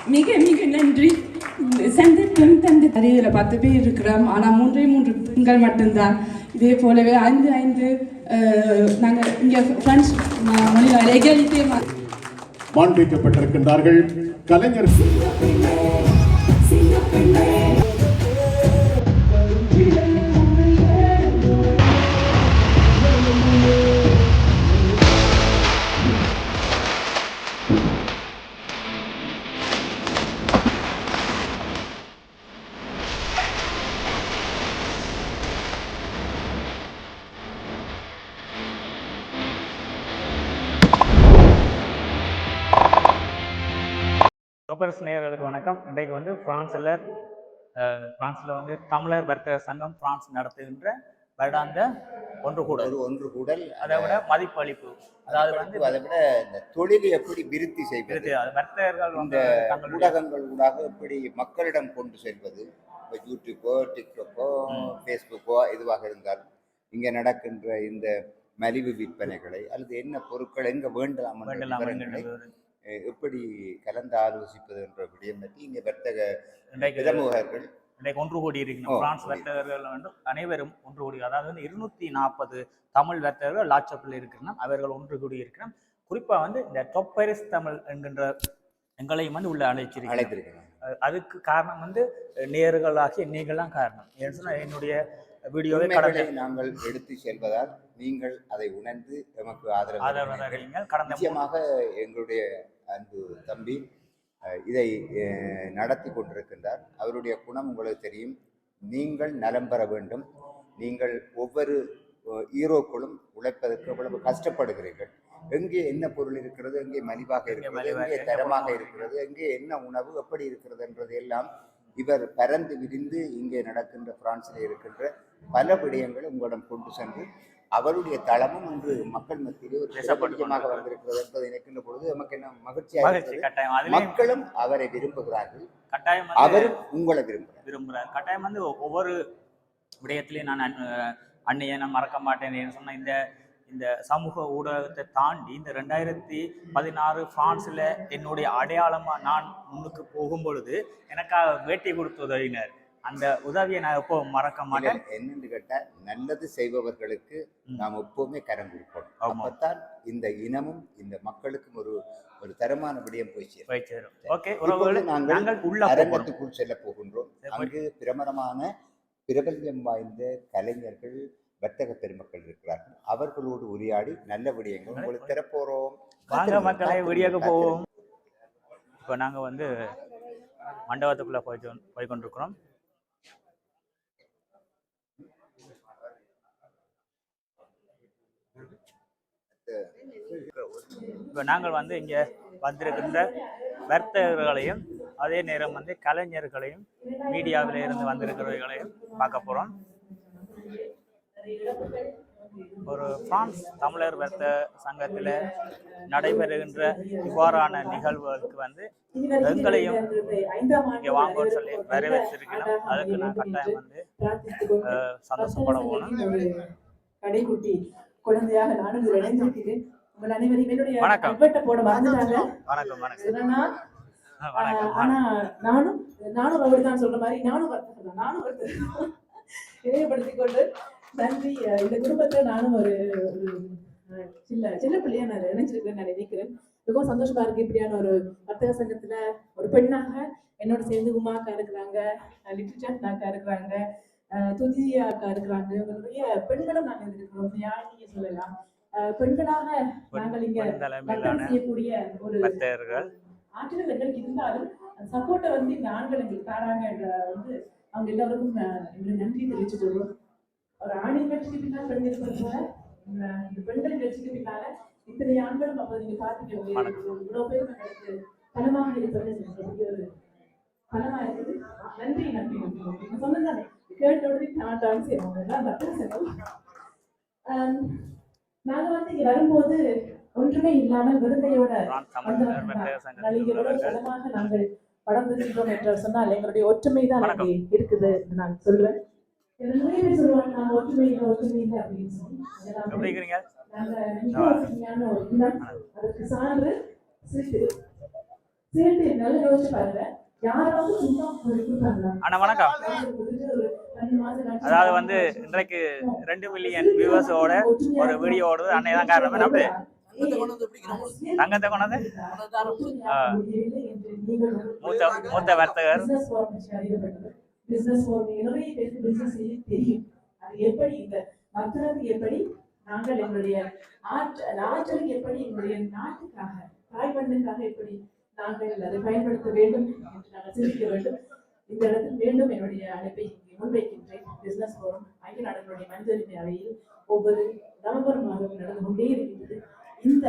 மிக மிக நன்றி. சந்தர்ப்பம் தந்து அறிவில் 10 பேர் இருக்கிறோம். ஆனால் 3 பெண்கள் மட்டும்தான். இதே போலவே 5 நாங்கள் இங்கே பிரெஞ்சு மொழியில் எகாலிட்டே மாண்பிக்கப்பட்டிருக்கின்றார்கள். கலைஞர் சூப்பர்ஸ் நேயர்களுக்கு வணக்கம். இன்றைக்கு வந்து பிரான்ஸில் வந்து தமிழர் வர்த்தக சங்கம் பிரான்ஸ் நடத்துகின்ற வருடாந்த ஒன்று கூடல் அதை விட மதிப்பளிப்பு, அதாவது வந்து அதை விட இந்த தொழிலை எப்படி விருத்தி செய்வது, வர்த்தகர்கள் இந்த ஊடகங்கள் ஊடாக எப்படி மக்களிடம் கொண்டு செல்வது, இப்போ யூடியூப்போ டிக்டாக்கோ ஃபேஸ்புக்கோ எதுவாக இருந்தாலும் இங்கே நடக்கின்ற இந்த மலிவு விற்பனைகளை அல்லது என்ன பொருட்கள் எங்கே வேண்டலாம் எப்படி கலந்து ஆலோசிப்பது என்ற விடயம் பற்றி இங்கே வர்த்தக பிரமுகர்கள் இன்றைக்கு ஒன்று கூடி இருக்கணும். பிரான்ஸ் வர்த்தகர்கள் வந்து அனைவரும் ஒன்று கூடி, அதாவது வந்து 240 தமிழ் வர்த்தகர்கள் லாட்சப்பில் இருக்கணும். அவர்கள் ஒன்று கூடி இருக்கணும். குறிப்பாக வந்து இந்த டொப்பரிஸ் தமிழ் என்கின்ற எங்களையும் வந்து உள்ள அழைச்சிருக்கணும். அதுக்கு காரணம் வந்து நேர்களாகிய நீங்கள்லாம் காரணம். ஏன்னு சொன்னால் என்னுடைய வீடியோவை நாங்கள் எடுத்து செல்வதால் நீங்கள் அதை உணர்ந்து நமக்கு ஆதரவு நிச்சயமாக எங்களுடைய அன்பு தம்பி இதை நடத்தி கொண்டிருக்கின்றார். அவருடைய குணம் உங்களுக்கு தெரியும். நீங்கள் நலம் பெற வேண்டும். நீங்கள் ஒவ்வொரு ஈரோக்களும் உழைப்பதற்கு எவ்வளவு கஷ்டப்படுகிறீர்கள். எங்கே என்ன பொருள் இருக்கிறது, எங்கே மலிவாக இருக்கிறது, எங்கே தரமாக இருக்கிறது, எங்கே என்ன உணவு எப்படி இருக்கிறது என்பது எல்லாம் இவர் பரந்து விரிந்து இங்கே நடக்கின்ற பிரான்சில் இருக்கின்ற பல விடயங்களை உங்களிடம் கொண்டு சென்று அவருடைய தளமும் இன்று மக்கள் மத்தியிலே ஒரு பிரபலமாக வந்திருக்கிறது என்பதை நினைக்கின்ற பொழுது நமக்கு என்ன மகிழ்ச்சியாக இருக்கிறது. மக்களும் அவரை விரும்புகிறார்கள், அவரும் உங்களை விரும்புகிறார். கட்டாயம் வந்து ஒவ்வொரு விடயத்திலையும் நான் அன்னையை நான் மறக்க மாட்டேன் சொன்ன இந்த சமூக ஊடகத்தை தாண்டி இந்த 2016 பிரான்ஸில் என்னுடைய அடையாளமாக நான் முன்னுக்கு போகும் பொழுது எனக்காக வேட்டி கொடுத்து உதவினர். அந்த உதவியை நான் எப்போ மறக்க மாட்டேன். என்னன்னு கேட்டால், நல்லது செய்பவர்களுக்கு நாம் எப்பவுமே கரம் கொடுப்போம். அப்பத்தான் இந்த இனமும் இந்த மக்களுக்கும் ஒரு தரமான விடயம் போய் சேரும். ஓகே, நாங்கள் உள்ள அரங்கத்துக்குள் செல்ல போகின்றோம். அங்கு பிரபல்யம் வாய்ந்த கலைஞர்கள், வர்த்தக பெருமக்கள் இருக்கிறார்கள். அவர்களோடு உரையாடி நல்ல விடயங்கள் உங்களுக்கு தரப்போறோம். வாங்க மக்களை, வீடியோக்கு போவோம். இப்போ நாங்கள் வந்து மண்டபத்துக்குள்ள போய் கொண்டிருக்கிறோம். இப்போ நாங்கள் வந்து இங்கே வந்திருக்கின்ற வர்த்தகர்களையும் அதே நேரம் வந்து கலைஞர்களையும் மீடியாவில் இருந்து வந்திருக்கிறவர்களையும் பார்க்க போகிறோம். ஒரு பிரான்ஸ் தமிழர் வர்த்தக சங்கத்தில் நடைபெறுகின்ற இவ்வாறான நிகழ்வுகளுக்கு வந்து எங்களையும் இங்கே வாங்கன்னு சொல்லி வரவேற்றிருக்கிறோம். அதுக்கு நான் கட்டாயம் வந்து சந்தோஷப்பட போகணும். கடைக்குட்டி குழந்தையாக நானும் இணைந்திருக்கிறேன். உங்கள் அனைவரையும் என்னுடைய வணக்கம் போட மறந்துட்டாங்க. ஆனா நானும் அப்படிதான் சொல்ற மாதிரி நானும் நினைவுபடுத்திக் கொண்டு நன்றி. இந்த குடும்பத்தை நானும் ஒரு சின்ன பிள்ளையா நான் நினைச்சிருக்கேன். நான் நினைக்கிறேன் மிகவும் சந்தோஷமா இருக்கு. இப்படியான ஒரு வர்த்தக சங்கத்துல ஒரு பெண்ணாக என்னோட சேர்ந்து உமா அக்கா இருக்கிறாங்க, லிட்டில் அக்கா இருக்கிறாங்க, துதி அக்கா இருக்கிறாங்க. இவங்களுடைய பெண்களும் நாங்கள் இருக்கிறோம். நீங்க சொல்லலாம், பெண்களாக நாங்கள் இங்க வர்த்தகம் செய்யக்கூடிய ஒரு ஆற்றல் எங்களுக்கு இருந்தாலும் சப்போர்ட்டை வந்து இந்த ஆண்கள் எங்களுக்கு தாராங்க. வந்து அவங்க எல்லாருக்கும் நன்றி தெரிவிச்சு சொல்றோம். ஒரு ஆணின் கட்சிக்கு பின்னால் பெண் இருப்பது போல இந்த பெண்களின் கட்சிக்கு பின்னால இத்தனை ஆண்களும் அப்போ நீங்க பார்த்துக்க இவ்வளவு பேர் எங்களுக்கு பலமாக இருப்பது ஒரு பலமா இருக்குது. நன்றி நன்றி நன்றி. நீங்க சொன்னதானே கேட்டோடனே நான் செய்வோம். நாங்க வந்து இங்க வரும்போது ஒன்றுமே இல்லாமல் விருந்தையோட பலமாக நாங்கள் படர்ந்திருக்கிறோம் என்று சொன்னால் எங்களுடைய ஒற்றுமை தான் இருக்குது நான் சொல்லுவேன். நிறைய பேர் சொல்லுவாங்க நாங்க ஒற்றுமை இல்லை அப்படின்னு சொல்லி. நாங்க ஒரு இனம், அதற்கு சான்று சேர்த்து நல்லா யோசிச்சு பாருங்க. யாராவது சும்மா ஒரு கொடுப்பாங்களா? அண்ணா வணக்கம். ஒரு 2 மாசம் கழிச்சு அதாவது வந்து இன்றைக்கு 2 மில்லியன் வியூவர்ஸோட ஒரு வீடியோ ஓடுது. அன்னை தான் காரணம். அப்படி தங்கத்தை கொண்டாந்து மூத்த வர்த்தகர் பிசினஸ் நிறைய பேருக்கு பிசினஸ் தெரியும். அது எப்படி இந்த வர்த்தகத்துக்கு எப்படி நாங்கள் எங்களுடைய ஆற்றலுக்கு எப்படி எங்களுடைய நாட்டுக்காக தாய் மண்ணுக்காக எப்படி நாங்கள் அதை பயன்படுத்த வேண்டும் என்று நாங்கள் சிந்திக்க வேண்டும். இந்த இடத்தில் மீண்டும் என்னுடைய அழைப்பை இங்கே முன்வைக்கின்றேன். பிசினஸ் ஃபோரம் ஐக்கிய நாடுகளுடைய மனித உரிமை அவையில் ஒவ்வொரு நவம்பர் மாதம் நடந்து கொண்டே இருக்கின்றது. இந்த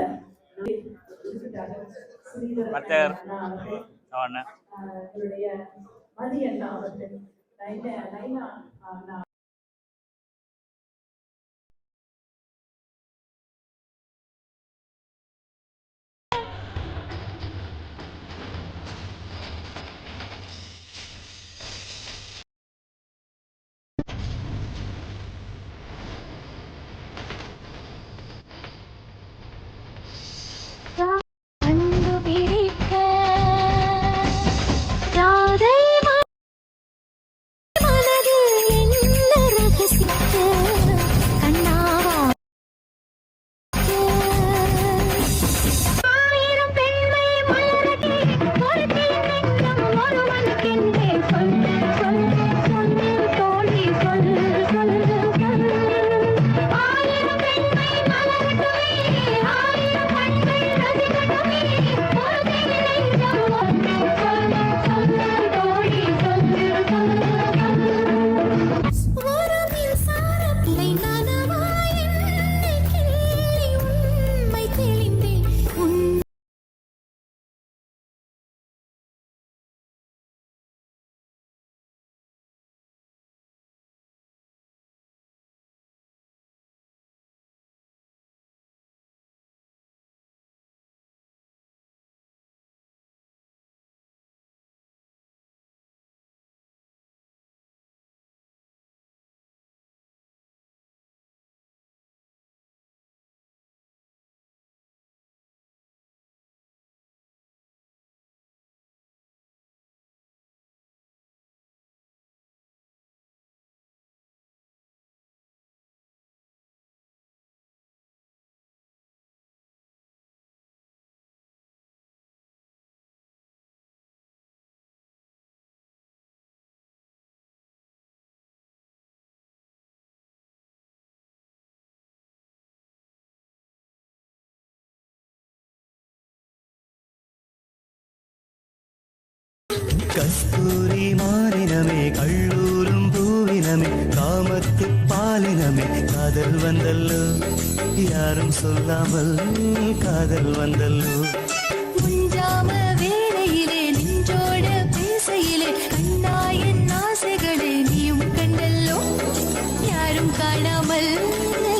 வர்த்தகர் எங்களுடைய மதிய அண்ணா அவர்கள் நைனா கஸ்தூரி மாறினமே கள்ளூரும் பூவினமே காமத்து பாலினமே காதல் வந்தல்லோ யாரும் சொல்லாமல் காதல் வந்தல்லோ முஞ்சாம வேளையிலே நின்றோட பேசையிலே கண்ணாயின் ஆசைகளை நீயும் கண்டல்லோ யாரும் காணாமல்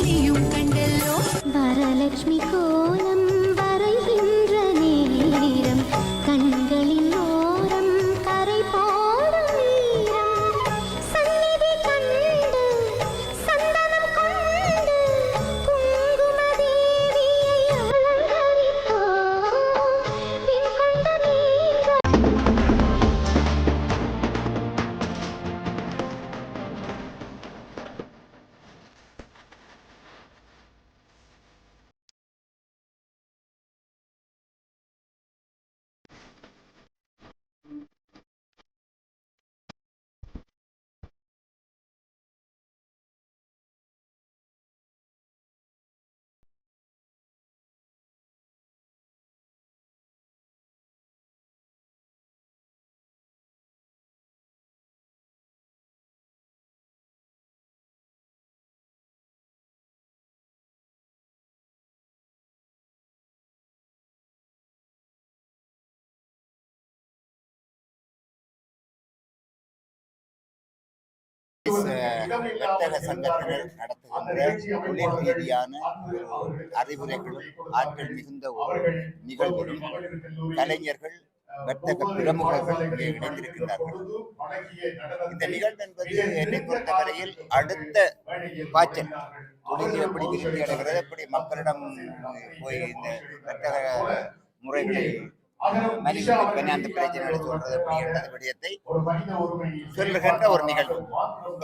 நீயும் கண்டல்லோ வரலட்சுமி கோலம் வரைகின்ற நேரம் கண்களின் ஓரம் கரை போடும் நீரம் சந்நிதி கண்டு சந்தனம் கொண்டு குங்கும தேவியை அலங்கரித்தோம் பின் கொண்ட நீங்க வர்த்தக சங்கத்தினர் நடத்துகின்ற தொழில் ரீதியான அறிவுரைகளும் ஆற்றல் மிகுந்த ஒரு நிகழ்விலும் கலைஞர்கள் வர்த்தக பிரமுகர்கள் இங்கே இணைந்திருக்கிறார்கள். இந்த நிகழ்வு என்பது என்னை பொறுத்தவரையில் அடுத்த பாய்ச்சல் தொழில் எப்படி விருத்தி அடைகிறது, எப்படி மக்களிடம் போய் இந்த வர்த்தக முறைகளை மனிதன் அந்த பிரச்சனை சொல்றது அப்படின்ற விடயத்தை சொல்லுகின்ற ஒரு நிகழ்வு.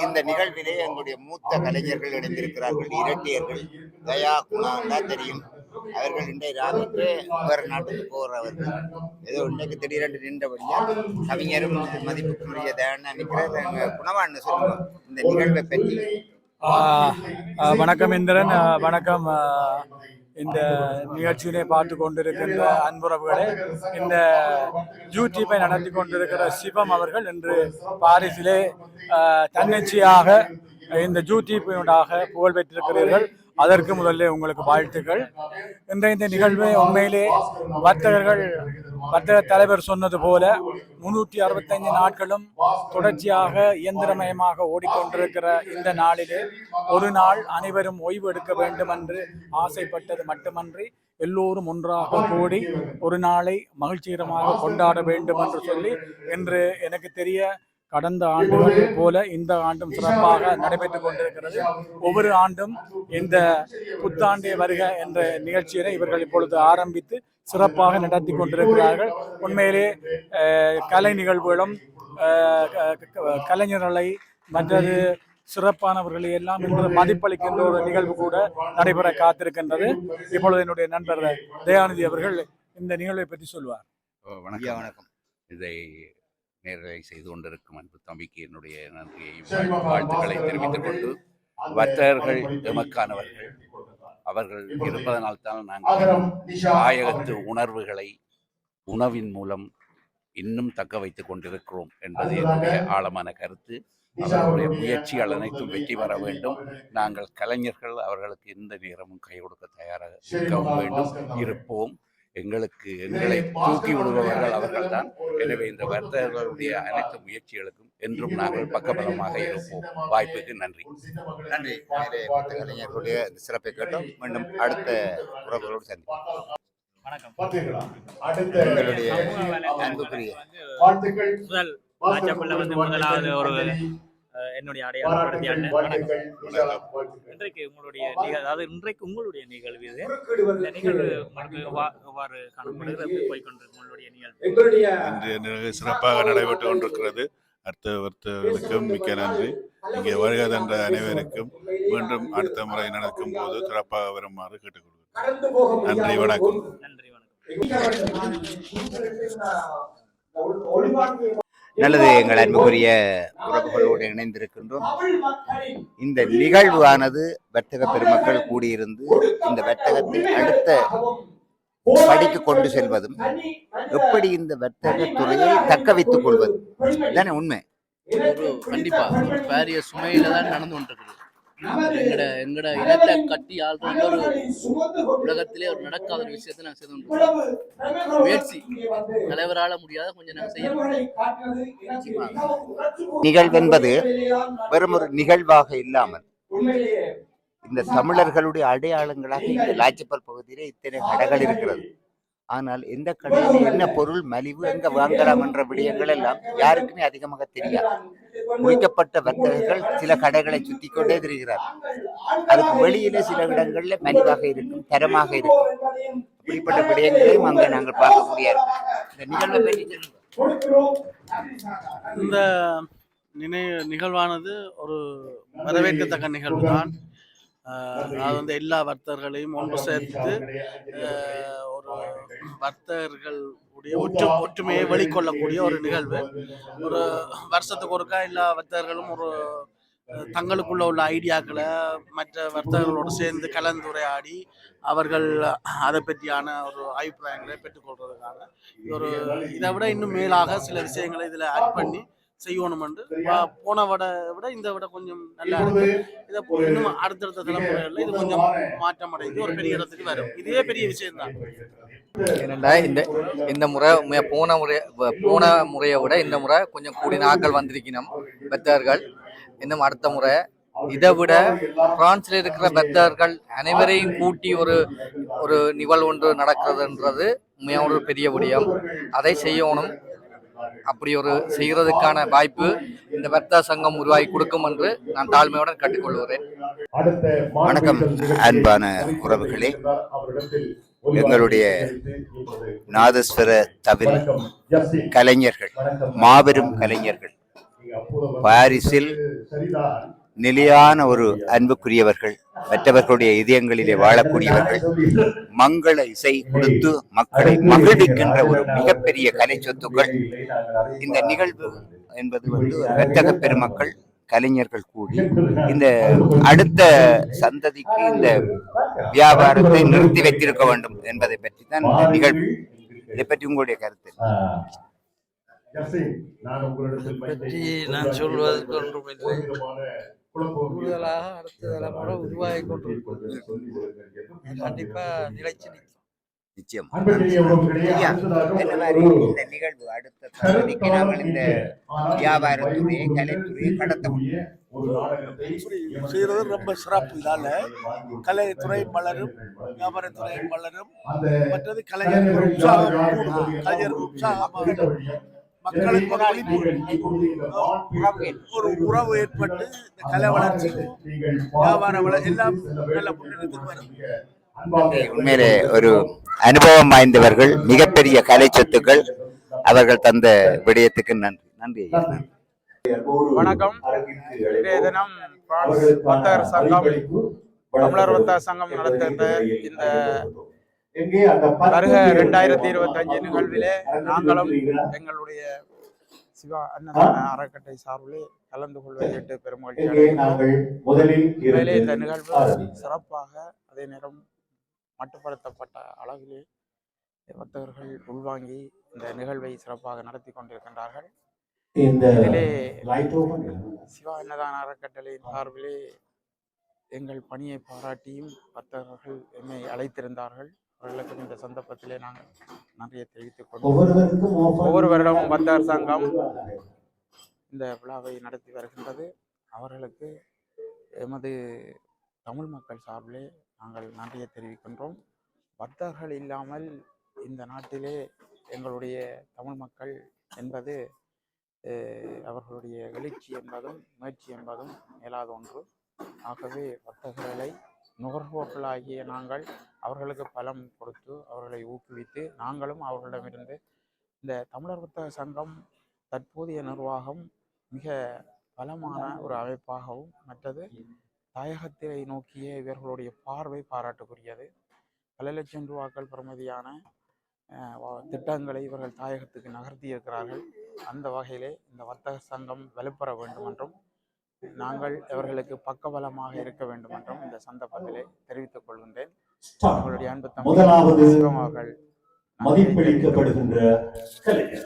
இந்த நிகழ்விலே எங்களுடைய மூத்த கலைஞர்கள் இணைந்திருக்கிறார்கள். இரட்டையர்கள் தயா குணா தெரியும். அவர்கள் இன்றைய ராவுக்கு வேறு நாட்டுக்கு போகிறவர்கள். ஏதோ இன்னைக்கு திடீரென்று நின்றபடியா கவிஞரும் மதிப்புக்குரிய தயானா நிற்கிறது. குணவான்னு சொல்லுவோம் இந்த நிகழ்வை பற்றி. வணக்கம் இந்திரன், வணக்கம் இந்த நிகழ்ச்சியினை பார்த்து கொண்டிருக்கின்ற அன்புறவுகளே. இந்த யூடியூப்பை நடத்தி கொண்டிருக்கிற சிவம் அவர்கள் இன்று பாரிஸிலே தன்னிச்சையாக இந்த யூடியூப்பினூடாக புகழ் பெற்றிருக்கிறீர்கள். அதற்கு முதல்ல உங்களுக்கு வாழ்த்துக்கள். இந்த நிகழ்வை உண்மையிலே வர்த்தக தலைவர் சொன்னது போல 365 நாட்களும் தொடர்ச்சியாக இயந்திரமயமாக ஓடிக்கொண்டிருக்கிற இந்த நாளிலே ஒரு நாள் அனைவரும் ஓய்வு எடுக்க வேண்டும் என்று ஆசைப்பட்டது மட்டுமன்றி எல்லோரும் ஒன்றாக கூடி ஒரு நாளை மகிழ்ச்சிகரமாக கொண்டாட வேண்டும் என்று சொல்லி இன்று எனக்கு தெரிய கடந்த ஆண்டுகள் போல இந்த ஆண்டும் சிறப்பாக நடைபெற்றுக் கொண்டிருக்கிறது. ஒவ்வொரு ஆண்டும் இந்த புத்தாண்டே வருக என்ற நிகழ்ச்சியினை இவர்கள் இப்பொழுது ஆரம்பித்து சிறப்பாக நடத்தி கொண்டிருக்கிறார்கள். உண்மையிலே கலை நிகழ்வுகளும் கலைஞர்களை மற்றது சிறப்பானவர்களை எல்லாம் இன்று மதிப்பளிக்கின்ற ஒரு நிகழ்வு கூட நடைபெற காத்திருக்கின்றது. இப்பொழுது என்னுடைய நண்பர் தயாநிதி அவர்கள் இந்த நிகழ்வை பற்றி சொல்வார். வணக்கம். இதை நேரலை செய்து கொண்டிருக்கும் அன்பு தம்பிக்கு என்னுடைய நன்றியையும் வாழ்த்துக்களை தெரிவித்துக் கொண்டு, வர்த்தகர்கள் எமக்கானவர்கள், அவர்கள் இருப்பதனால்தான் நாங்கள் தாயகத்து உணர்வுகளை உணவின் மூலம் இன்னும் தக்க வைத்துக் கொண்டிருக்கிறோம் என்பது என்னுடைய ஆழமான கருத்து. அவர்களுடைய முயற்சிகள் அனைத்தும் வெற்றி பெற வேண்டும். நாங்கள் கலைஞர்கள் அவர்களுக்கு எந்த நேரமும் கை கொடுக்க தயாராக இருக்கவும் வேண்டும், இருப்போம். எங்களை தூக்கி விடுபவர்கள் அவர்கள்தான். எனவே இந்த வர்த்தகர்களுடைய அனைத்து முயற்சிகளுக்கும் என்றும் நாங்கள் பக்கபலமாக இருப்போம். வாய்ப்புக்கு நன்றி. நன்றி. கலைஞர்களுடைய சிறப்பை கேட்டோம். மீண்டும் அடுத்த உறவுகளோடு சந்திப்போம். எங்களுடைய அன்புக்குரிய முதலாவது ஒரு என்னுடைய அடையாளப்படுத்திய இன்றைக்கு உங்களுடைய அதாவது இன்றைக்கு உங்களுடைய நிகழ்வு இது. இந்த நிகழ்வு உங்களுக்கு எவ்வாறு காணப்படுகிறது, போய்கொண்டிருக்கும் உங்களுடைய நிகழ்வு? இன்றைய சிறப்பாக நடைபெற்று கொண்டிருக்கிறது. அடுத்த வர்த்தகர்களுக்கும் மிக்க நன்றி. இங்கே வருகை தந்த அனைவருக்கும் மீண்டும் அடுத்த முறை நடக்கும் போது சிறப்பாக வருமாறு கேட்டுக்கொள்கிறேன். நன்றி, வணக்கம். நன்றி, வணக்கம். நல்லது. எங்கள் அன்புக்குரிய உறவுகளோடு இணைந்திருக்கின்றோம். இந்த நிகழ்வானது வர்த்தக பெருமக்கள் கூடியிருந்து இந்த வர்த்தகத்தை அடுத்த படிக்கு கொண்டு செல்வதும் எப்படி இந்த வர்த்தக துறையை தக்க வைத்துக் கொள்வது தானே உண்மை. கண்டிப்பா பாரிய சுமையில தான் நடந்து கொண்டிருக்குது. எங்கட இனத்தை கட்டி ஆள்ற ஒரு உலகத்திலே ஒரு நடக்காத ஒரு விஷயத்தை நாங்கள் செய்து கொண்டிருக்கோம். முயற்சி தலைவரால முடியாத கொஞ்சம் நாங்கள் செய்யணும். நிகழ்வென்பது வெறும் ஒரு நிகழ்வாக இல்லாமல் இந்த தமிழர்களுடைய அடையாளங்களாக இந்த லாச்சிப்பல் பகுதியிலே இத்தனை கடைகள் இருக்கிறது. ஆனால் எந்த கடையில் என்ன பொருள் மலிவு எங்க வாங்கலாம் என்ற விடயங்கள் எல்லாம் யாருக்குமே அதிகமாக தெரியாது. முடிக்கப்பட்ட வர்த்தகர்கள் சில கடைகளை சுத்தி கொண்டே திரிகிறார்கள். அதுக்கு வெளியிலே சில இடங்கள்ல மலிவாக இருக்கும், தரமாக இருக்கும். அப்படிப்பட்ட விடயங்களையும் அங்கே நாங்கள் பார்க்கக்கூடிய இந்த நிகழ்வை பற்றி இந்த நிகழ்வானது ஒரு வரவேற்கத்தக்க நிகழ்வு தான். அது வந்து எல்லா வர்த்தகர்களையும் ஒன்று சேர்த்து ஒரு வர்த்தகர்கள் ஒற்றுமையை வெளிக்கொள்ளக்கூடிய ஒரு நிகழ்வு. ஒரு வருஷத்துக்கு ஒருக்கா எல்லா வர்த்தகர்களும் ஒரு தங்களுக்குள்ள உள்ள ஐடியாக்களை மற்ற வர்த்தகர்களோடு சேர்ந்து கலந்துரையாடி அவர்கள் அதை பற்றியான ஒரு அபிப்பிராயங்களை பெற்றுக்கொள்றதுக்கான ஒரு இதை விட இன்னும் மேலாக சில விஷயங்களை இதில் ஆட் பண்ணி செய்யணும் என்று போன விட இந்த விட கொஞ்சம் நல்லா இருக்கு. இதை இன்னும் அடுத்தடுத்த தலைமுறைகளில் இது கொஞ்சம் மாற்றம் அடைந்து ஒரு பெரிய இடத்துக்கு வரும். இதே பெரிய விஷயம் தான். ஏனெண்டா இந்த முறை போன முறையை விட இந்த முறை கொஞ்சம் கூடிய நாட்கள் வந்திருக்கணும் பக்தர்கள். இன்னும் அடுத்த முறை இதை விட பிரான்ஸ்ல இருக்கிற பக்தர்கள் அனைவரையும் கூட்டி ஒரு நிகழ்வு ஒன்று நடக்கிறதுன்றது உண்மையான ஒரு பெரிய விடயம். அதை செய்யணும். அப்படி ஒரு செய்கிறதுக்கான வாய்ப்பு இந்த வர்த்தக சங்கம் உருவாக்கி கொடுக்கும் என்று நான் தாழ்மையுடன் கேட்டுக்கொள்கிறேன். வணக்கம் அன்பான உறவுகளே. எங்களுடைய நாதஸ்வர தவில் கலைஞர்கள், மாபெரும் கலைஞர்கள், பாரிஸில் நிலையான ஒரு அன்புக்குரியவர்கள், மற்றவர்களுடைய இதயங்களிலே வாழக்கூடியவர்கள், மங்கள இசை கொடுத்து மக்களை மகிழ்விக்கின்ற ஒரு மிகப்பெரிய கலை சொத்துக்கள். இந்த நிகழ்வு என்பது வர்த்தக பெருமக்கள், கலைஞர்கள் கூடி இந்த அடுத்த சந்ததிக்கு இந்த வியாபாரத்தை நிறுத்தி வைத்திருக்க வேண்டும் என்பதை பற்றி தான் இந்த நிகழ்வு. இதை பற்றி உங்களுடைய கருத்து? நான் சொல்வதற்கு ஒன்றுமில்லை. கூடுதலாக அடுத்த தலைமுறை உருவாகி கொண்டிருக்கிறது. கண்டிப்பா நிலைச்சு நிச்சயம். இந்த மாதிரி இந்த நிகழ்வு அடுத்த சந்ததிக்கு நாங்கள் இந்த வியாபாரத்துறையை, கலைத்துறையை கடத்த முடியும் செய்யறது ரொம்ப சிறப்பு. இதால கலைத்துறை வளரும், வியாபாரத்துறை வளரும், மற்றது கலைஞர்கள் உற்சாகமாக மக்களுக்கு ஒரு உறவு ஏற்பட்டு இந்த கலை வளர்ச்சி, வியாபார வளர்ச்சி எல்லாம் நல்ல முன்னேற்றத்துக்கு வரும். உண்மையிலே ஒரு அனுபவம் வாய்ந்தவர்கள், மிகப்பெரிய கலை சொத்துக்கள். அவர்கள் தந்த விடயத்துக்கு நன்றி. நன்றி ஐயா. வணக்கம். இன்றைய தினம் பிரான்ஸ் வர்த்தகர் சங்கம், தமிழர் வர்த்தக சங்கம் நடத்துகின்ற இந்த வருக 2025 நிகழ்விலே நாங்களும் எங்களுடைய சிவா அன்னதான அறக்கட்டளை சார்பிலே கலந்து கொள்வதற்கு பெருமகிழ்ச்சி அடைகின்றோம். இந்த நிகழ்வு சிறப்பாக, அதே நேரம் மட்டுப்படுத்தப்பட்ட அளவிலே வர்த்தகர்கள் உள்வாங்கி இந்த நிகழ்வை சிறப்பாக நடத்தி கொண்டிருக்கின்றார்கள். இதிலே சிவா அன்னதான அறக்கட்டளையின் சார்பிலே எங்கள் பணியை பாராட்டியும் வர்த்தகர்கள் என்னை அழைத்திருந்தார்கள். அவர்களுக்கும் இந்த சந்தர்ப்பத்திலே நாங்கள் நன்றியை தெரிவித்துக் கொண்டோம். ஒவ்வொரு வருடமும் வர்த்தகர் சங்கம் இந்த விழாவை நடத்தி வருகின்றது. அவர்களுக்கு எமது தமிழ் மக்கள் சார்பிலே நாங்கள் நன்றியை தெரிவிக்கின்றோம். வர்த்தகர்கள் இல்லாமல் இந்த நாட்டிலே எங்களுடைய தமிழ் மக்கள் என்பது அவர்களுடைய எழுச்சி என்பதும் முயற்சி என்பதும் மேலாத ஒன்று. ஆகவே வர்த்தகர்களை நுகர்வோர்களாகிய நாங்கள் அவர்களுக்கு பலம் கொடுத்து அவர்களை ஊக்குவித்து நாங்களும் அவர்களிடமிருந்து இந்த தமிழர் வர்த்தக சங்கம் தற்போதைய நிர்வாகம் மிக பலமான ஒரு அமைப்பாகவும், மற்றது தாயகத்தை நோக்கிய இவர்களுடைய பார்வை பாராட்டுக்குரியது. பல லட்சம் ரூபாய்கள் பெறுமதியான திட்டங்களை இவர்கள் தாயகத்துக்கு நகர்த்தி இருக்கிறார்கள். அந்த வகையிலே இந்த வர்த்தக சங்கம் வலுப்பெற வேண்டும் என்றும் நாங்கள் அவர்களுக்கு பக்கபலமாக இருக்க வேண்டும் என்றும் இந்த சந்தர்ப்பத்திலே தெரிவித்துக் கொள்கின்றேன். எங்களுடைய அன்பு தமிழ் மதிப்பளிக்கப்படுகின்ற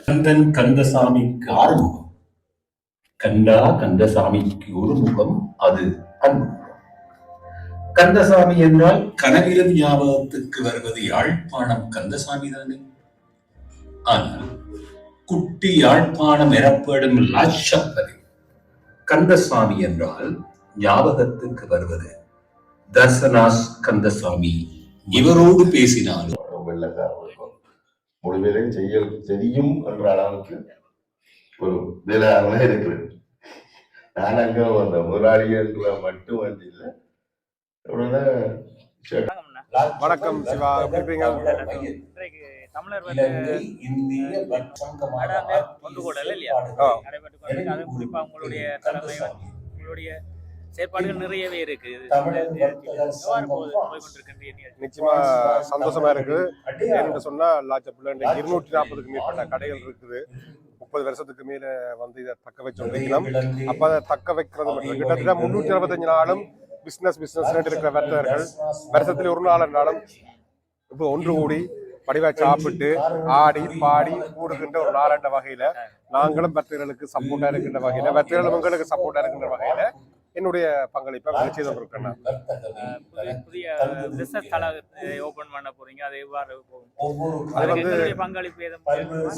கந்தன் கந்தசாமிக்கு ஆறுமுகம், கண்டா கந்தசாமிக்கு ஒரு முகம், அது அன்பு. கந்தசாமி என்றால் கனவிலும் ஞாபகத்துக்கு வருவது யாழ்ப்பாணம் கந்தசாமி தானே. ஆனால் குட்டி யாழ்ப்பாணம் எனப்படும் லாட்சப்பதி கந்தசாமி என்றால் ஞாபகத்துக்கு வருவது தர்சனாஸ் கந்தசாமி. இவரோடு பேசினாலும் வெள்ளக்காரர்களுக்கும் முடிவிலே செய்யும் என்ற அளவுக்கு ஒரு வேலையாக இருக்கிறது. நான் அங்க வந்த முதலாளிகள் மட்டும் வந்து இல்லை. வணக்கம் சிவா, தமிழர் ஒன்று கூட இல்லையா நடைபெற்று குறிப்பா உங்களுடைய தலைமை, உங்களுடைய செயற்பாடுகள் நிறையவே இருக்கு. நிச்சயமா சந்தோஷமா இருக்கு. என்று சொன்னா லாச்சப்பிள்ள 240க்கு மேற்பட்ட கடைகள் இருக்குது. 30 வருஷத்துக்கு மேல வந்து இதை தக்க வச்சுக்கலாம். அப்ப அதை தக்க வைக்கிறது மட்டும் கிட்டத்தட்ட 365 நாளும் பிசினஸ் இருக்கிற வர்த்தகர்கள் வருஷத்துல ஒரு நாள் என்றாலும் இப்போ ஒன்று கூடி படிவா சாப்பிட்டு ஆடி பாடி கூடுகின்ற ஒரு நாளாண்ட வகையில நாங்களும் வர்த்தகர்களுக்கு சப்போர்ட்டா இருக்கின்ற வகையில, வர்த்தகர்களும் உங்களுக்கு சப்போர்ட்டா இருக்கின்ற வகையில என்னுடைய பங்களிப்பை செய்து கொண்டிருக்கேன். புதிய பிசினஸ் தளத்தை ஓபன் பண்ண போறீங்க, அது எவ்வாறு பங்களிப்பு?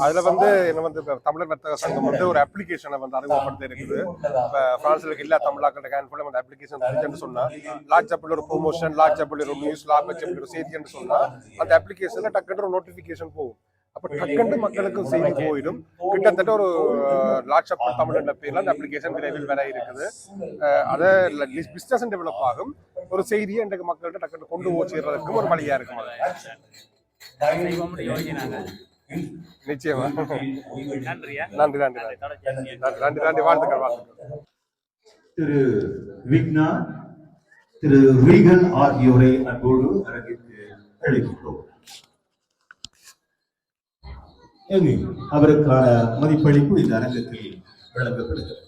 அதுல வந்து என்ன வந்து தமிழர் வர்த்தக சங்கம் வந்து ஒரு அப்ளிகேஷனை வந்து அறிமுகப்படுத்த இருக்குது. இப்ப பிரான்ஸ்ல எல்லா தமிழாக்கள் கேன் அந்த அப்ளிகேஷன் சொன்னா லாட்சப்பில் ஒரு ப்ரொமோஷன், லாட்சப்பில் ஒரு நியூஸ், லாட்சப்பில் ஒரு செய்தி என்று சொன்னா அந்த அப்ளிகேஷன்ல டக்குன்ற ஒரு நோட்டிபிகேஷன் போகும். அப்ப டக்குன்னு மக்களுக்கு செய்தி போயிடும். கிட்டத்தட்ட ஒரு லாட்சப்பல் தமிழ் என்ற பேர்ல அந்த அப்ளிகேஷன் விரைவில் வர இருக்குது. அதை பிசினஸ் டெவலப் ஆகும். ஒரு செய்தியை இன்றைக்கு மக்கள்கிட்ட டக்குன்னு கொண்டு போய் சேர்றதுக்கும் ஒரு வழியா இருக்கும். செய்வோம்னு யோசினாங்க. நிச்சயமா. நன்றியா? நன்றி நன்றி நன்றி நன்றி வாழ்த்துக்கள் வாழ்த்துக்கள். திரு விக்னா, திரு ரீகன் ஆகியோரை அன்போடு அரங்கிற்கு அழைக்கின்றோம். அவருக்கான மதிப்பளிப்பு இந்த அரங்கத்தில் வழங்கப்படுகிறது.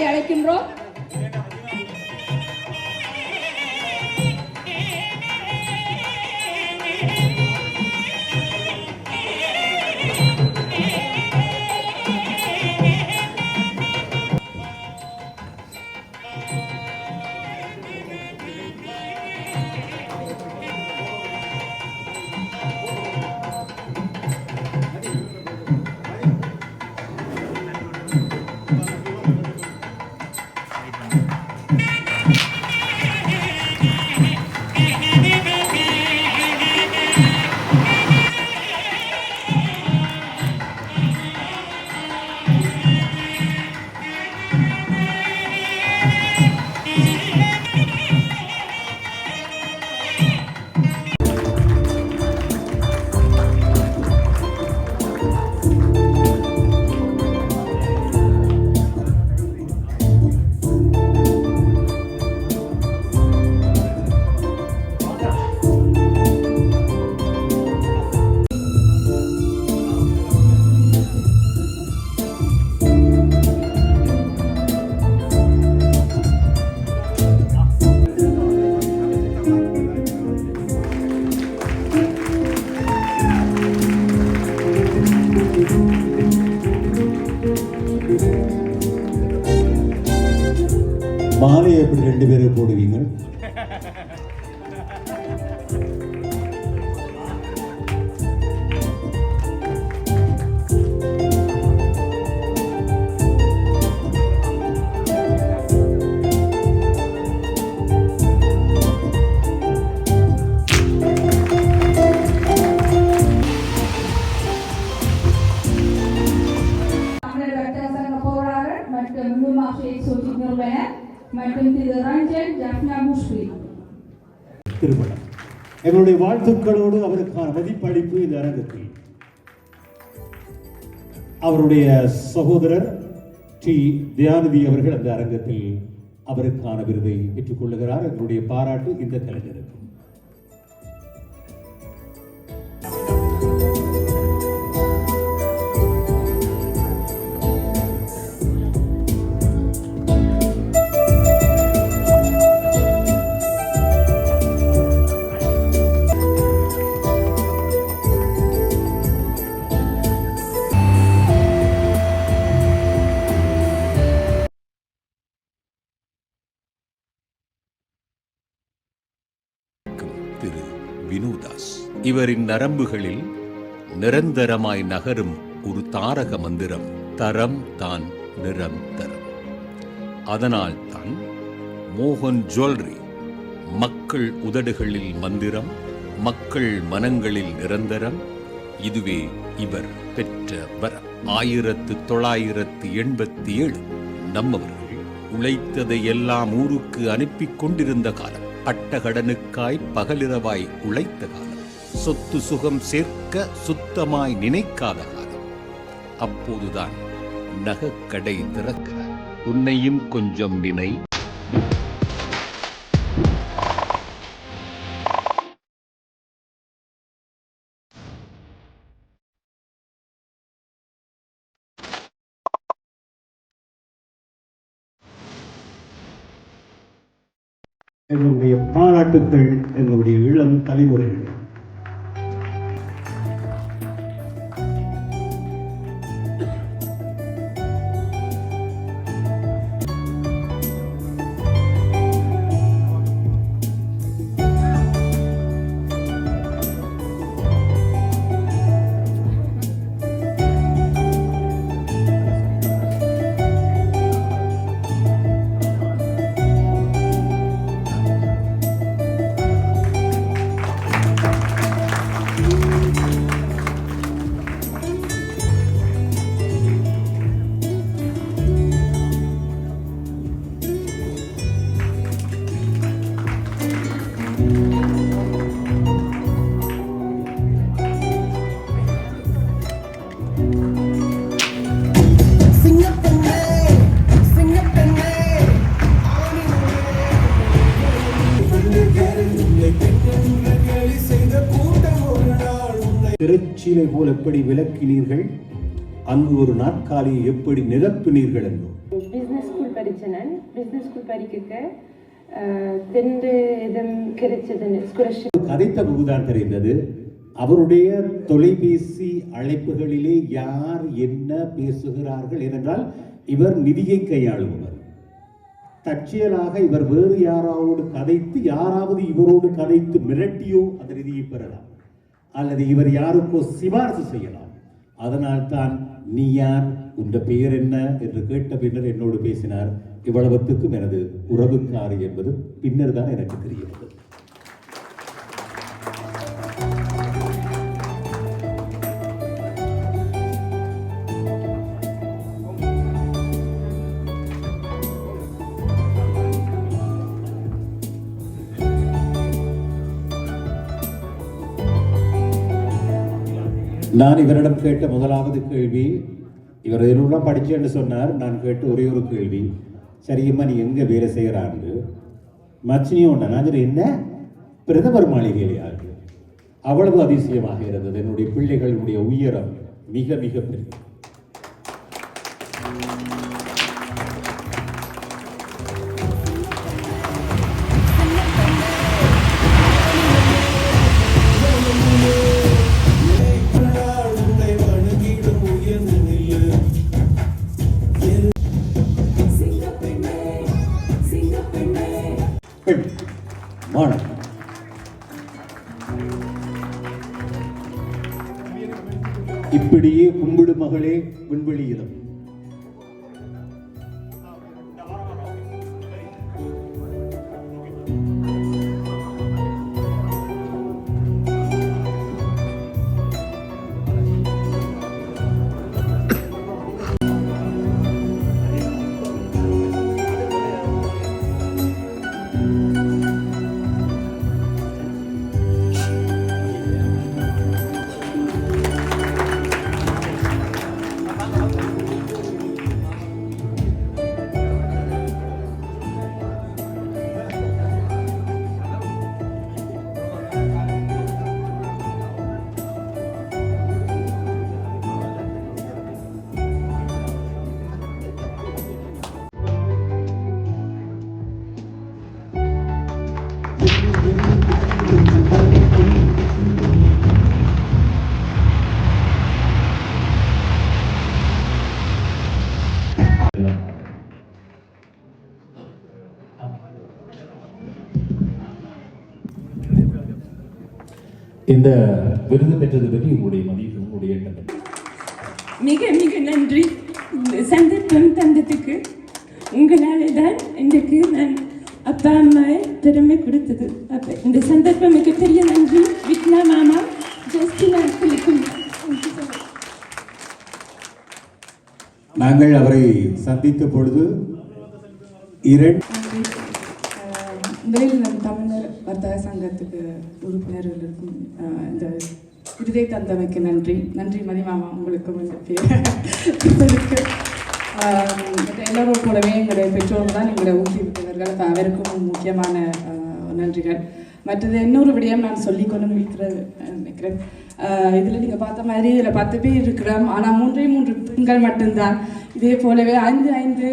அழைக்கின்றோம். மாலை எப்படி 2 பேரும் போடுவீங்க? திருமணம் எங்களுடைய வாழ்த்துக்களோடு அவருக்கான மதிப்பளிப்பு இந்த அரங்கத்தில் அவருடைய சகோதரர் டி தயாநிதி அவர்கள் அந்த அரங்கத்தில் அவருக்கான விருதை பெற்றுக் கொள்ளுகிறார். எங்களுடைய பாராட்டு இந்த கலைஞருக்கு. இவரின் நரம்புகளில் நிரந்தரமாய் நகரும் ஒரு தாரக மந்திரம், தரம் தான் நிரந்தரம். அதனால் தான் மோகன் ஜுவல்லரி மக்கள் உதடுகளில் மந்திரம், மக்கள் மனங்களில் நிரந்தரம். இதுவே இவர் பெற்ற வரம். 1987 நம்மவர்கள் உழைத்ததை எல்லாம் ஊருக்கு அனுப்பி கொண்டிருந்த காலம், பட்டகடனுக்காய் பகலிரவாய் உழைத்த காலம், சொத்து சுகம் சேர்க்க சுத்தமாய் நினைக்காத காலம். அப்போதுதான் நகைக்கடை திறக்கிறார். உன்னையும் கொஞ்சம் நினை. எங்களுடைய பாராட்டுக்கள் எங்களுடைய இளம் தலைமுறைகள். திரைச்சீலை போல் எப்படி விளக்கினீர்கள், அங்கு ஒரு நாற்காலியை எப்படி நிரப்பினீர்கள் என்றும். பிஸ்னஸ் ஸ்கூல் படித்தேன். பிஸ்னஸ் ஸ்கூல் படிக்க தென்று இதம் கிடைச்சதுன்னு கதைத்த போதுதான் தெரிந்தது அவருடைய தொலைபேசி அழைப்புகளிலே யார் என்ன பேசுகிறார்கள். ஏனென்றால் இவர் நிதியை கையாளுபவர். தற்செயலாக இவர் வேறு யாராவோடு கதைத்து, யாராவது இவரோடு கதைத்து மிரட்டியோ அந்த நிதியை பெறலாம், அல்லது இவர் யாருக்கோ சிபாரிசு செய்யலாம். அதனால் தான் நீ யார், உன்ற பெயர் என்ன என்று கேட்ட பின்னர் என்னோடு பேசினார். இவ்வளவுத்துக்கும் எனது உறவுக்காரி என்பது பின்னர் தான் எனக்கு தெரிகிறது. நான் இவரிடம் கேட்ட முதலாவது கேள்வி, இவர் இதெல்லாம் படிச்சேன்னு சொன்னார். நான் கேட்ட ஒரே ஒரு கேள்வி, சரியம்மா நீ எங்கே வேலை செய்கிறான்னு. மச்சினியும் உண்டா? நான் என்ன பிரதமர் மாளிகையிலே ஆகு. அவ்வளவு அதிசயமாக இருந்தது. என்னுடைய பிள்ளைகளுடைய உயரம் மிக மிக பெரிய. இப்படியே கும்பிடு மகளே விண்வெளியிலும். இந்த விருது பெற்றது பற்றி உங்களுடைய மதிப்பு, உங்களுடைய எண்ணம்? மிக மிக நன்றி. சந்தர்ப்பம் தந்ததுக்கு உங்களால் தான் இன்றைக்கு நான் அப்பா அம்மாவை பெருமை கொடுத்தது. அப்போ இந்த சந்தர்ப்பம் மிகப்பெரிய நன்றி. விக்னா மாமா, ஜஸ்டின் அங்கிளுக்கும். நாங்கள் அவரை சந்தித்த பொழுது முதலில் நம் தமிழர் வர்த்தக சங்கத்துக்கு உறுப்பினர்களுக்கும் இந்த விருதை தந்தமைக்கு நன்றி. நன்றி மதிமாமா, உங்களுக்கும் இந்த பேருக்கு. எல்லோரும் கூடவே எங்களுடைய பெற்றோர்கள் தான் எங்களை ஊக்குவித்தவர்கள். அப்போ அவருக்கும் முக்கியமான நன்றிகள். மற்றது இன்னொரு விடயம் நான் சொல்லிக்கொண்டு நினைக்கிறேன். இதில் நீங்கள் பார்த்த மாதிரி இதில் 10 பேர் இருக்கிறோம். ஆனால் 3 பெண்கள் மட்டும்தான். இதே போலவே 5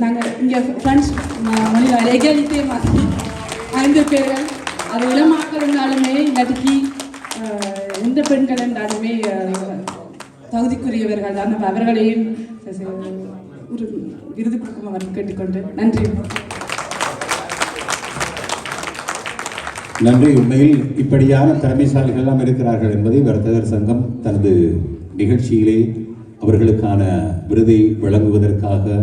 நாங்கள் இங்கே ஃப்ரெண்ட்ஸ் மொழியில் எகலித்தே மாதிரி 5 பேர்கள். அது இளமாக்கள் இருந்தாலுமே இல்லாட்டிக்கு எந்த பெண்கள் இருந்தாலுமே தகுதிக்குரியவர்கள் தான். நம்ம அவர்களையும் ஒரு விருது கொடுக்கும் அவர் கேட்டுக்கொண்டு நன்றி. நன்றி. உண்மையில் இப்படியான திறமைசாலிகள் எல்லாம் இருக்கிறார்கள் என்பதை வர்த்தகர் சங்கம் தனது நிகழ்ச்சியிலே அவர்களுக்கான விருதை வழங்குவதற்காக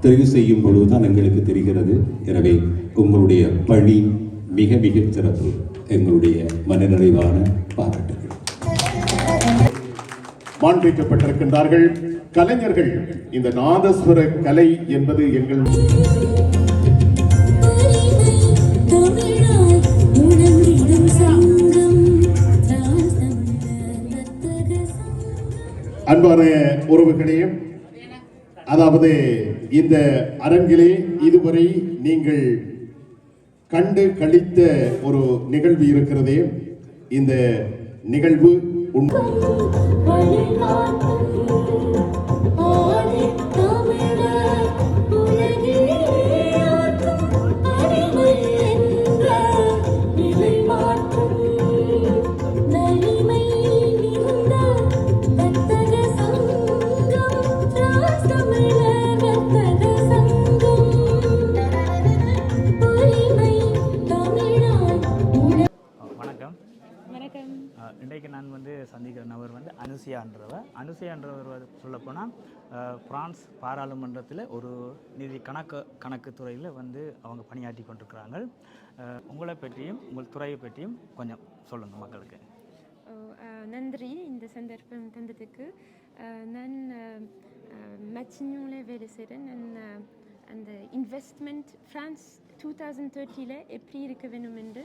தெரிவு செய்யும் பொழுதுதான் எங்களுக்கு தெரிகிறது. எனவே உங்களுடைய பணி மிக மிக சிறப்பு. எங்களுடைய மனநிறைவான பாராட்டுகள். மாண்பேற்றப்பட்டிருக்கின்றார்கள் கலைஞர்கள். இந்த நாதஸ்வர கலை என்பது எங்கள் அன்பான உறவுகளே, அதாவது இந்த அரங்கிலே இதுவரை நீங்கள் கண்டு கழித்த ஒரு நிகழ்வு இருக்கிறதே. இந்த நிகழ்வு இன்றைக்கு நான் சந்திக்கிற நபர் அனுசியான்றவர் சொல்லப்போனால் பிரான்ஸ் பாராளுமன்றத்தில் ஒரு நிதி கணக்கு துறையில் அவங்க பணியாற்றி கொண்டிருக்கிறாங்க. உங்களை பற்றியும் உங்கள் துறையை பற்றியும் கொஞ்சம் சொல்லுங்கள் மக்களுக்கு. நன்றி இந்த சந்தர்ப்பம் தந்ததுக்கு. நான் மச்சினியூவில் வேலை செய்கிறேன். நான் அந்த இன்வெஸ்ட்மெண்ட் ஃப்ரான்ஸ் 2030 எப்படி இருக்க வேணும் என்று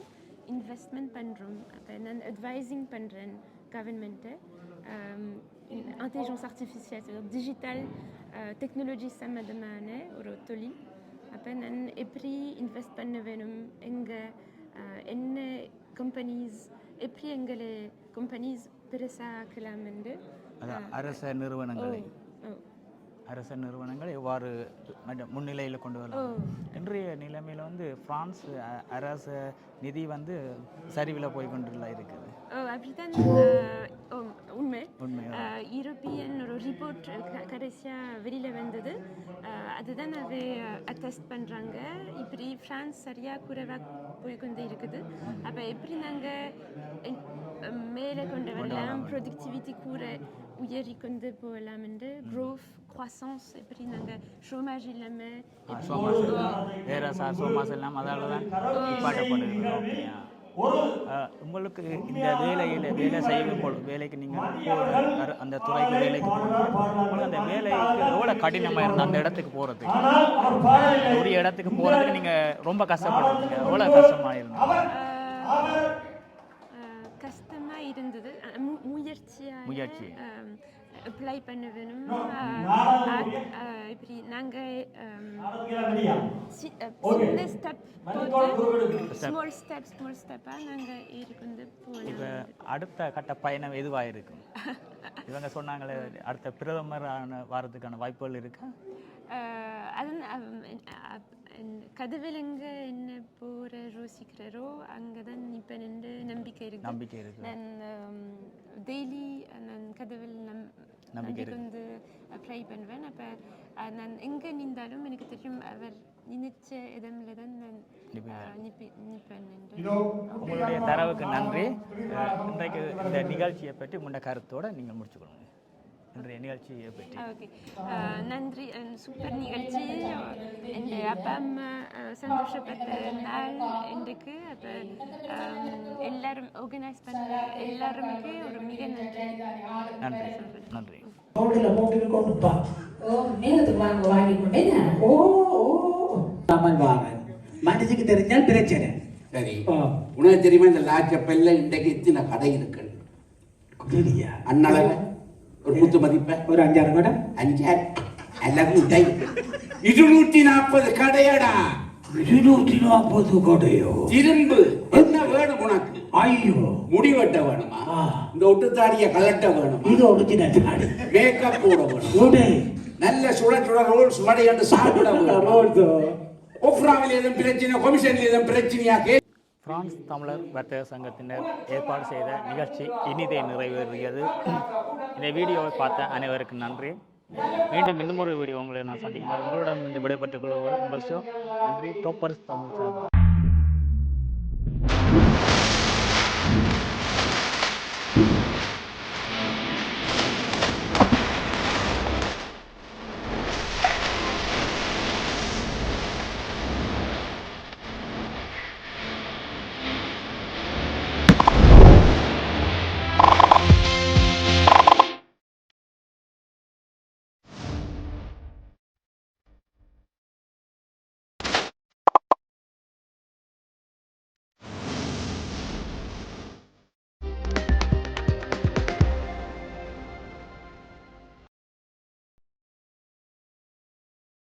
இன்வெஸ்ட்மெண்ட் பண்ணுறோம். அப்போ நான் அட்வைசிங் பண்ணுறேன் கவர்மெண்ட்டை. இன்டெலிஜென்ஸ் ஆர்டிஃபிஷியல், டிஜிட்டல் டெக்னாலஜி சம்மந்தமான ஒரு தொழில். அப்போ நான் எப்படி இன்வெஸ்ட் பண்ண வேணும், எங்கே என்ன கம்பெனிஸ், எப்படி எங்களை கம்பெனிஸ் பெருசாக்கலாம் என்று அரச நிறுவனங்கள் எவ்வாறு முன்னிலையில் கொண்டு வரலாம். இன்றைய நிலைமையில் பிரான்ஸ் அரச நிதி சரிவில் போய் கொண்டுலாம் இருக்குது. அப்படித்தான் உண்மை. யூரோப்பியன் ஒரு ரிப்போர்ட் கடைசியாக வெளியில் வந்தது. அதுதான் அதை அட்டஸ்ட் பண்ணுறாங்க. இப்படி ஃப்ரான்ஸ் சரியாக குறைவாக போய் கொண்டே இருக்குது. அப்போ எப்படி நாங்கள் மேலே கொண்டு வரலாம், ப்ரொடக்டிவிட்டி கூட உயரி கொண்டு போகலாம் என்று க்ரோத் croissance எப்படி நாங்கள் ஷோமேஜ் இல்லாமல் சோமாஸ் எல்லாம் அதால் தான் நிப்பாட்டப்படுது. உங்களுக்கு இந்த வேலை செய்யும் போது வேலைக்கு நீங்கள் அந்த துறைக்கு வேலைக்கு போகும்போது அந்த வேலைக்கு எவ்வளோ கடினமாக இருந்தால் அந்த இடத்துக்கு போகிறதுக்கு ஒரு இடத்துக்கு போகிறதுக்கு நீங்கள் ரொம்ப கஷ்டப்படுறீங்க. எவ்வளோ கஷ்டமாக இருந்தது? முயற்சி அப்ளை பண்ண வேணும். இப்படி நாங்கள் சின்ன ஸ்டெப் போட்டு ஸ்மால் ஸ்டெப்பாக நாங்கள் ஏறிக்கொண்டு போகலாம். இப்போ அடுத்த கட்ட பயணம் எதுவாக இருக்கும்? இவங்க சொன்னாங்களே அடுத்த பிரதமர் வாரத்துக்கான வாய்ப்புகள் இருக்கா? அது கதவில் எங்கே என்ன போகிற யோசிக்கிறாரோ அங்கே தான் இப்போ நின்று நம்பிக்கை இருக்கு. நான் டெய்லி நான் கதவில் நம்பிக்கை இருக்கு. வந்து ட்ரை பண்ணுவேன். அப்போ நான் எங்கே நின்றாலும் எனக்கு தெரியும் அவர் நினைச்ச இடம்ல தான் நான் நிற்பேன் என்று. உங்களுடைய தரவுக்கு நன்றி. இன்றைக்கு இந்த நிகழ்ச்சியை பற்றி முன்ன கருத்தோடு நீங்கள் முடிச்சுக்கொள்ளுங்க. இன்றைய நிகழ்ச்சியை பற்றி ஓகே, நன்றி. சூப்பர் நிகழ்ச்சி. என் அப்பா அம்மா சந்தோஷப்பட்ட நாள் இன்றைக்கு. அப்போ எல்லாரும் ஆர்கனைஸ் பண்ண எல்லாருமே ஒரு மிக நன்றி. நன்றி நன்றி. மனசுக்கு தெரிஞ்சால் பிரச்சனை. சரி, உனக்கு தெரியுமா இந்த லாச்சப்பல்ல இன்றைக்கு எத்தனை கடை இருக்கு? அண்ணளவு ஒரு குத்து மதிப்ப ஒரு 5-6 கடை. 5 அல்லது 240 கடையடா. 240 கடையோ? திரும்பு என்ன வேணும் உனக்கு? ஐயோ, முடி வெட்ட வேணுமா? இந்த ஒட்டுத்தாடிய கலட்ட வேணுமா? இது ஒரிஜினல் தாடி. மேக்கப் போட வேணும். நல்ல சுட சுட ரோல்ஸ் வடை என்று சாப்பிட வேணும். ஒஃப்ராவில் எதுவும் பிரச்சனை, கொமிஷனில் எதுவும் பிரச்சனையா? பிரான்ஸ் தமிழர் வர்த்தக சங்கத்தினர் ஏற்பாடு செய்த நிகழ்ச்சி இனிதே நிறைவேறியது. இந்த வீடியோவை பார்த்த அனைவருக்கும் நன்றி. மீண்டும் இன்னும் ஒரு வீடியோ உங்களை நான் சந்திக்கிறேன். உங்களிடம் விடைபெற்றுக் கொள்வோம். நன்றி. டோப்பர்ஸ் தமிழ்.